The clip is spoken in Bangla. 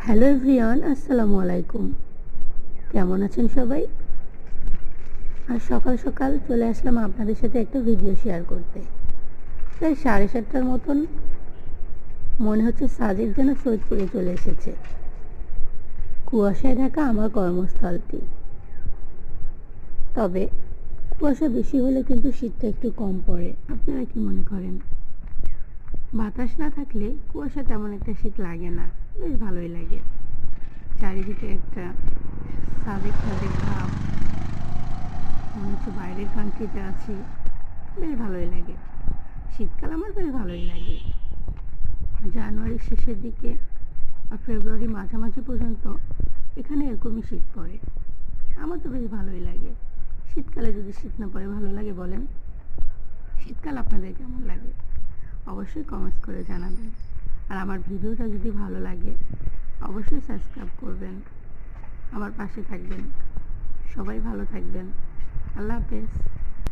হ্যালো এভরিওয়ান, আসসালামু আলাইকুম। কেমন আছেন সবাই? আর সকাল সকাল চলে আসলাম আপনাদের সাথে একটা ভিডিও শেয়ার করতে। প্রায় 7:30টার মতন মনে হচ্ছে সাজেক যেন সৈয়দপুরে চলে এসেছে। কুয়াশায় ঢাকা আমার কর্মস্থলটি। তবে কুয়াশা বেশি হলে কিন্তু শীতটা একটু কম পড়ে। আপনারা কি মনে করেন? বাতাস না থাকলে কুয়াশা তেমন একটা শীত লাগে না, বেশ ভালোই লাগে। চারিদিকে একটা সাজেক সাজেক ভাব, মনে হচ্ছে বাইরের কান্ট্রিতে আছি, বেশ ভালোই লাগে। শীতকাল আমার বেশ ভালোই লাগে। জানুয়ারির শেষের দিকে আর ফেব্রুয়ারি মাঝামাঝি পর্যন্ত এখানে এরকমই শীত পড়ে। আমার তো বেশ ভালোই লাগে। শীতকালে যদি শীত না পড়ে ভালো লাগে বলেন? শীতকাল আপনাদের কেমন লাগে অবশ্যই কমেন্টস করে জানাবেন। আর আমার ভিডিওটা যদি ভালো লাগে অবশ্যই সাবস্ক্রাইব করবেন, আমার পাশে থাকবেন। সবাই ভালো থাকবেন। আল্লাহ হাফেজ।